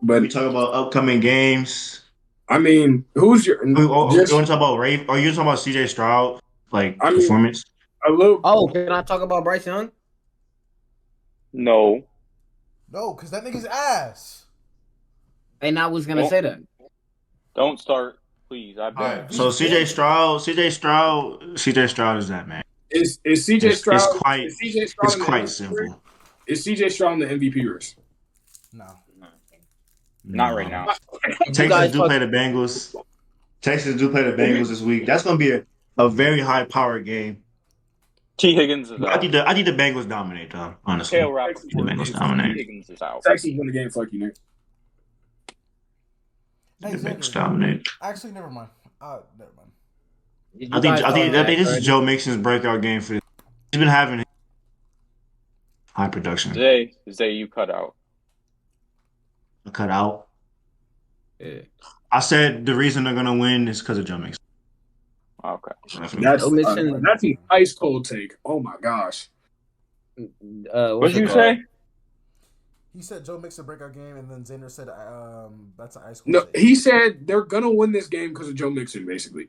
But We talk about upcoming games. I mean, who's your You just? want to talk about Ray? Are you talking about CJ Stroud like I mean, performance? a little. Oh, can I talk about Bryce Young? No. No, because that nigga's ass. And I was gonna Don't say that. don't start, please. I All beg. right. So We've been CJ Stroud is that man. Is CJ It's it's Stroud? quite Is CJ it's Stroud in the quite MVP race? simple. Is CJ Stroud in the MVP race? no. Not right No. now. Did you Texans guys do talk? play the Bengals. Texans do play the Bengals this week. That's gonna be a very high powered game. T. Higgins is But out. I think the Bengals dominate though, honestly. Kale I Texans think win the Rappaport. the Bengals game. Fuck T. you. dominate. Higgins is out. Texans win the game. Fuck you, Nick. Hey, The Bengals Xander. dominate. Actually, never mind. Never mind. Did you guys I talk think Jags this is already? Joe Mixon's breakout game for this. He's been having high production. Zay, you cut out. Cut out. Yeah. I said the reason they're gonna win is because of Joe Mixon. Okay. Joe Mixon. That's an ice cold take. Oh my gosh. What's What'd it you called? say? He said Joe Mixon breakout game, and then Xander said that's an ice cold No, take. he said they're gonna win this game because of Joe Mixon, basically.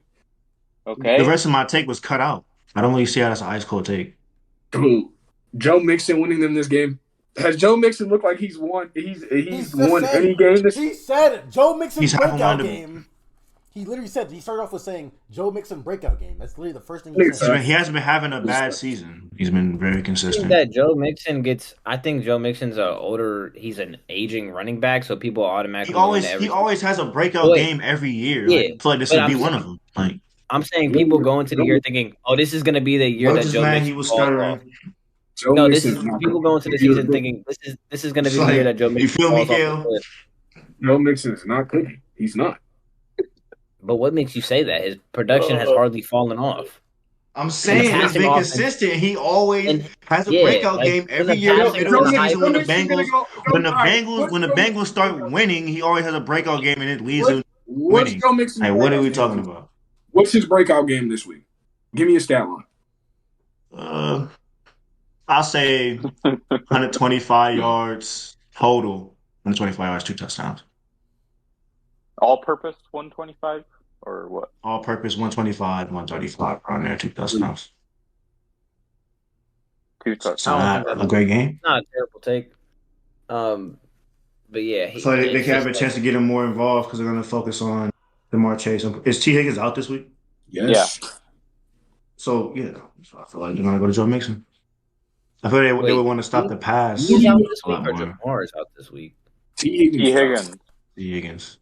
The Okay. rest of my take was cut out. I don't really see how that's an ice cold take. Dude, Joe Mixon winning them this game. Has Joe Mixon looked like he's won? He He's just won any said game this. he said Joe Mixon He's having one breakout of the. game. He literally said he started off with saying Joe Mixon breakout game. That's literally the first thing he said. Nigga, He hasn't been having a bad season. He's been very I think consistent. that Joe Mixon gets. I think Joe Mixon's a older. He's an aging running back, so people automatically go into He every. always has a breakout Wait, game every year. Like yeah, I feel like this but would be one of them. Like I'm saying people go into the year thinking, "Oh, this is gonna be the year we're that just Joe mad he Mixon was falls off." stuttering. Joe No, this Mixon is is not people going go into the season thinking this is gonna It's be the year that like Joe you Mixon feel me, falls off the Cale? cliff. Joe Mixon is not cooking. He's not. But what makes you say that? His production has Uh, hardly fallen off. I'm In the saying he's passing been offense, consistent. He always and has a yeah, breakout like game in every the year in the passing middle of in Joe, the the Mixon, high season Joe when the Mixon's gonna Bengals go. Joe, all right, when the Bengals start winning, he always has a breakout game and it leads What's to what's winning. Joe Mixon's Like what are breakout we game talking this week? about? What's his breakout game this week? Give me a stat line. Uh, I'll say 125 yards total. 125 yards, two touchdowns. All-purpose 125 or what? All purpose 125, 135 around there, two touchdowns. Two So I touchdowns. don't think not that's a great game. not a terrible take. But yeah, So they it's can have just a like chance to get him more involved because they're going to focus on Jamar Chase. Is T. Higgins out this week? Yeah. Yes. So yeah, so I feel like they're going to go to Joe Mixon. I feel they would wait, want to stop the he's pass out this a week lot or more. Jamar is out this week. T. Higgins. T. Higgins. T. Higgins.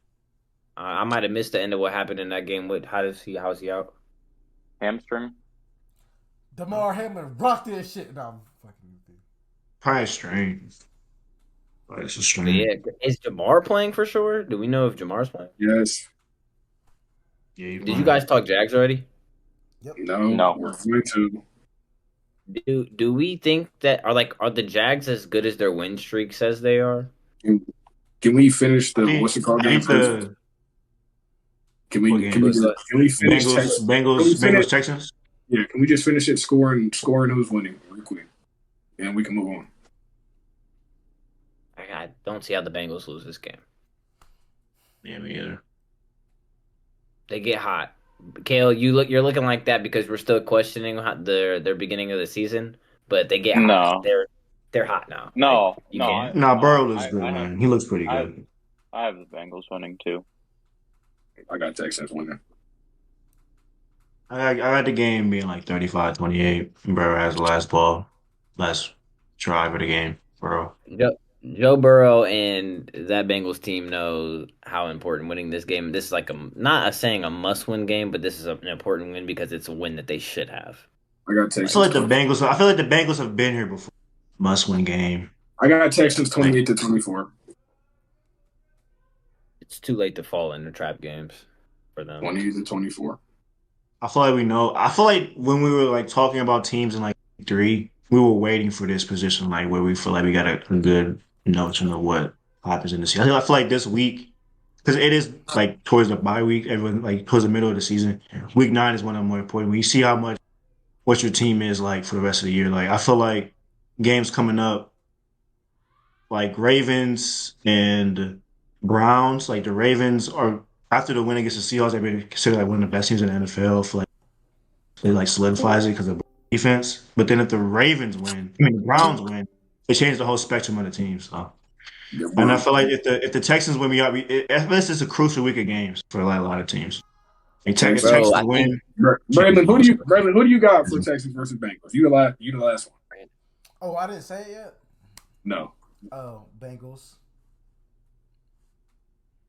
I might have missed the end of what happened in that game. How's he out? Hamstring. Damar Hamlin rock this shit. No, I'm fucking with you. Probably a strain. Probably it's a But strain. yeah, is Jamar playing for sure? Do we know if Jamar's playing? Yes. Yeah, you Did you playing. guys talk Jags already? Yep. No. No. We're going to. Do we think that are the Jags as good as their win streak says they are? Can we finish the what's it called I game think first? the Can what we can we game? But, just, can we finish Texas? Can we finish? Bengals Texans. Yeah. Can we just finish it? Scoring who's winning real quick, and we can move on. I don't see how the Bengals lose this game. Yeah, me either. They get hot. Kale, you're looking like that because we're still questioning their beginning of the season, but they get hot. No. They're hot now. No. Like, you No. can't. Nah, Burrow looks good, I have man. He looks pretty I have good. I have the Bengals winning too. I got Texans winning. I got the game being like 35-28. Burrow has the last ball, last drive of the game. Burrow. Joe Burrow and that Bengals team know how important winning this game. This is like not a saying a must-win game, but this is an important win because it's a win that they should have. I got I feel Texans. like the Bengals. I feel like the Bengals have been here before. Must-win game. I got Texans 28-24. It's too late to fall into trap games for them. 28-24. I feel like we know. I feel like when we were like talking about teams in like three, we were waiting for this position, like where we feel like we got a good notion of what happens in the season. I feel like this week, because it is like towards the bye week, everyone like towards the middle of the season. Week 9 is one of the more important. When you see how much what your team is like for the rest of the year, like I feel like games coming up, like Ravens and Browns, like the Ravens, are after the win against the Seahawks, they've been considered like one of the best teams in the NFL for like it like solidifies it because of defense. But then if the Ravens win, I mean the Browns win, it changes the whole spectrum of the teams. So. Yeah, And I bro. feel like if the Texans win, this is a crucial week of games for like, a lot of teams. Like Thanks. Bro, Texans I think win, change Braylon, the whole spectrum. Who do you got for Texans versus Bengals? You the last one. Oh, I didn't say it yet. No. Oh, Bengals.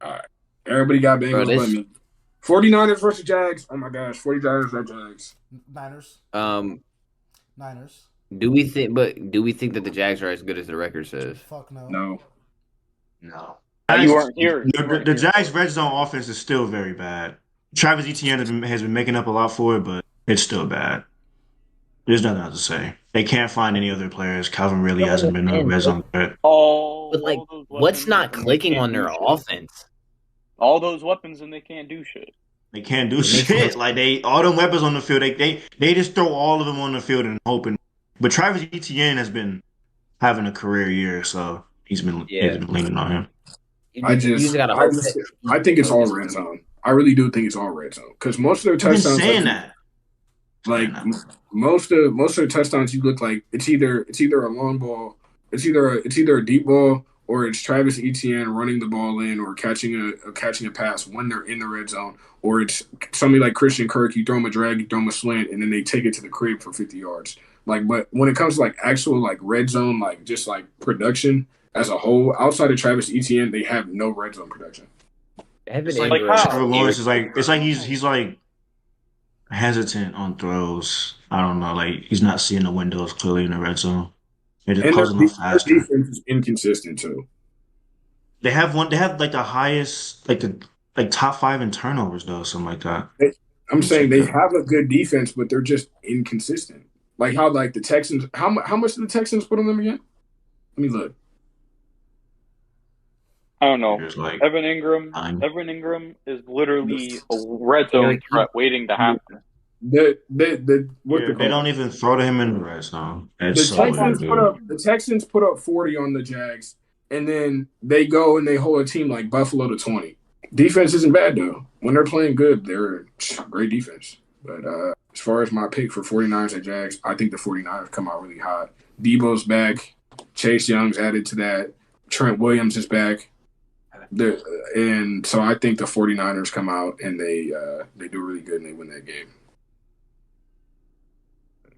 All right. Everybody got bro, Bengals but this me. 49ers versus Jags. Oh my gosh, 49ers versus Jags. Niners. um Niners. do we think that the Jags are as good as the record says? Fuck no. No. No. You weren't here. The Jags' red zone offense is still very bad. Travis Etienne has been making up a lot for it, but it's still bad. There's nothing else to say. They can't find any other players. Calvin really hasn't been a red zone threat. But like, All those what's weapons not and they clicking can't on do their shit. offense? All those weapons and they can't do shit. They can't do It makes shit. no Like all them weapons on the field, they just throw all of them on the field and hoping. But Travis Etienne has been having a career year, so he's been leaning on him. I You just gotta hope that I think it's all red zone. I really do think it's all red zone because most of their I've been touchdowns, saying that. like most of their touchdowns, you look like it's either a long ball, it's either a deep ball or it's Travis Etienne running the ball in or catching a pass when they're in the red zone, or it's somebody like Christian Kirk. You throw him a drag, you throw him a slant, and then they take it to the crib for 50 yards. Like, but when it comes to like actual like red zone, like just like production as a whole, outside of Travis Etienne, they have no red zone production. Evan It's like Ingram Trevor Lawrence is like it's like he's like hesitant on throws. I don't know, like he's not seeing the windows clearly in the red zone. They're just And closing off their faster. defense is inconsistent too. They have one. They have like the highest, like top 5 in turnovers though, something like that. I'm saying Check they that. have a good defense, but they're just inconsistent. Like how like the Texans, how much did the Texans put on them again? Let me look. I don't know. There's like Evan Ingram. 9. Evan Ingram is literally a red zone threat waiting to happen. They don't even throw to him in the red zone. It's so weird, dude. The Texans put up 40 on the Jags, and then they go and they hold a team like Buffalo to 20. Defense isn't bad though. When they're playing good, they're great defense. But as far as my pick for 49ers and Jags, I think the 49ers come out really hot. Debo's back. Chase Young's added to that. Trent Williams is back. And so I think the 49ers come out and they do really good and they win that game.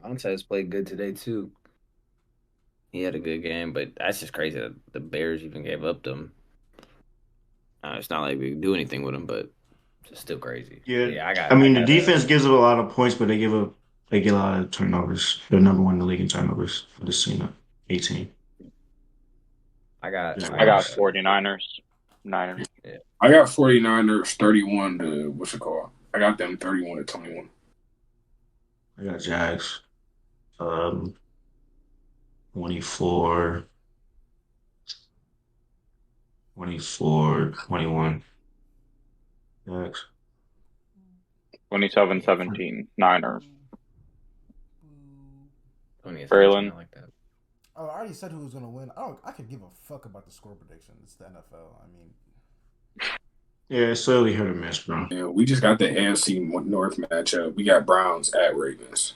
Montez played good today too. He had a good game, but that's just crazy that the Bears even gave up to him. It's not like we can do anything with him, but it's still crazy. Yeah, I mean the defense gives up a lot of points, but they get a lot of turnovers. They're number 1 in the league in turnovers for this season. 18. I got 49ers. Niners. Yeah. I got 49ers 31 to what's it called? I got them 31 to 21. I got Jags. 24, 21. Jags. 27-17. Niners. Braylon. Like that. Oh, I already said who was gonna win. I could give a fuck about the score prediction. It's the NFL. I mean, Yeah, it's slowly hit or miss, bro. Yeah, we just got the AFC North matchup. We got Browns at Ravens.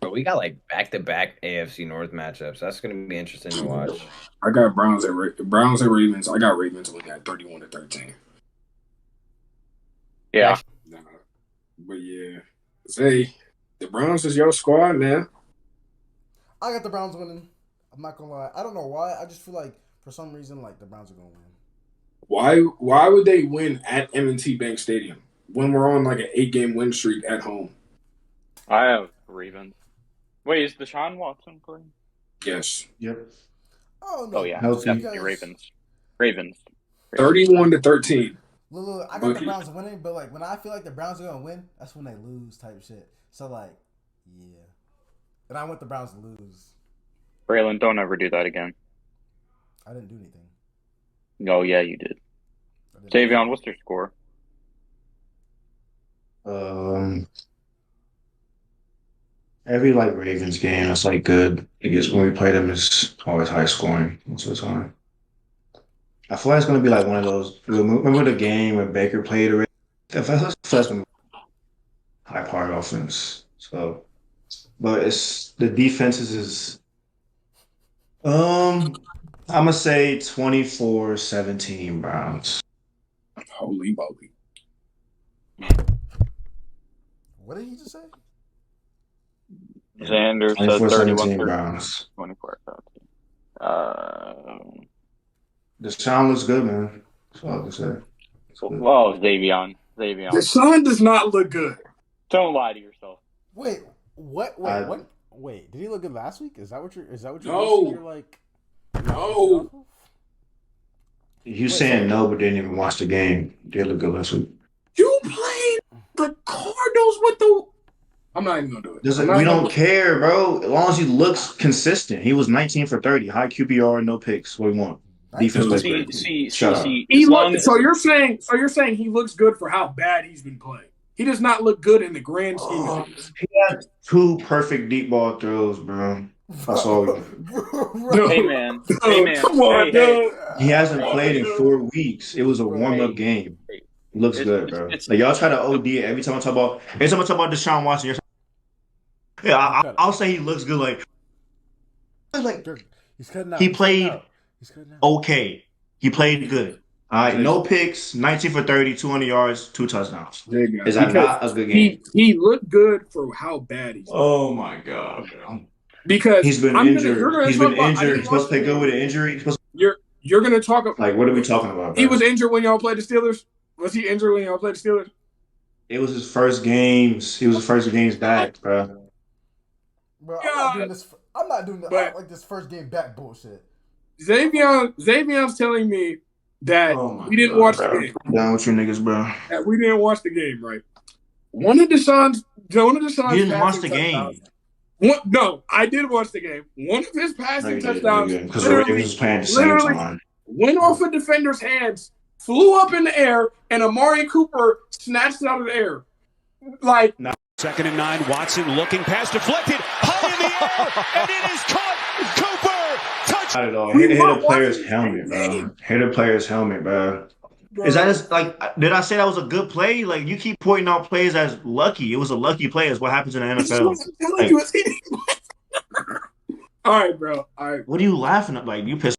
But we got like back-to-back AFC North matchups. That's going to be interesting to watch. I got Browns at Ravens. I got Ravens winning at 31 to 13. Yeah. But yeah, say the Browns is your squad, man. I got the Browns winning. I'm not gonna lie. I don't know why. I just feel like for some reason, like the Browns are gonna win. Why would they win at M&T Bank Stadium when we're on like an 8-game win streak at home? I have Ravens. Wait, is Deshaun Watson playing? Yes. Yep. Oh no. Oh yeah, Healthy. definitely Ravens. 31 to 13. Look, I got the Browns winning, but like when I feel like the Browns are gonna win, that's when they lose type shit. So like, yeah. And I want the Browns to lose. Braylon, don't ever do that again. I didn't do anything. Oh yeah, you did. Zavion, what's their score? Every like Ravens game, that's like good. I guess when we play them, it's always high scoring most of the time. I feel like it's gonna be like one of those. Remember the game when Baker played already? I feel like it's gonna be high powered offense. So, but it's the defenses is I'm gonna say 24-17 Browns. Holy moly! What did he just say? Xander said 24-17 Browns. 24-17. Deshaun looks good, man. That's all I can say. Well, Zavion. Deshaun does not look good. Don't lie to yourself. Wait, what? What? Wait, did he look good last week? Is that what you're? No. You're like, No. You saying no, but didn't even watch the game. Did look good last week. You played the Cardinals with the. I'm not even gonna do it. We don't care, bro. As long as he looks consistent. He was 19 for 30, high QBR, no picks. What do you want? Defense was great. Shut up. So you're saying he looks good for how bad he's been playing. He does not look good in the grand scheme of things. He had 2 perfect deep ball throws, bro. That's all. Hey man. Come on, dude. He hasn't played in 4 weeks. It was a warm-up game. Looks good, bro. Like y'all try to OD it every time I talk about Deshaun Watson. I'll say he looks good. Like he's cutting out. He played okay. He played good. All right, no picks, 19 for 30, 200 yards, 2 touchdowns. Is that not a good game? He looked good for how bad he's. Oh my god, bro. Because he's been injured. He's supposed to play good with an injury. You're gonna talk about like what are we talking about? Bro? He was injured when y'all played the Steelers. Was he injured when y'all played the Steelers? It was his first games. He was the first games back, bro. Bro, I'm not doing this first game back bullshit. Zavion's telling me that we didn't watch the game. Down with you niggas, bro. That we didn't watch the game, right? One of Deshaun's You didn't watch the game. No, I did watch the game. One of his passing touchdowns because the Ravens was playing at the same time. Went off a defender's hands, flew up in the air, and Amari Cooper snatched it out of the air. Like 2nd and 9, Watson looking pass deflected, high in the air, and it is caught. Cooper, touch. Not at all. Hit the player's helmet, bro. Hit the player's helmet, bro. Is that just did I say that was a good play? Like, you keep pointing out plays as lucky. It was a lucky play. Is what happens in the NFL. All right, bro. All right. What are you laughing at? Like, you pissed.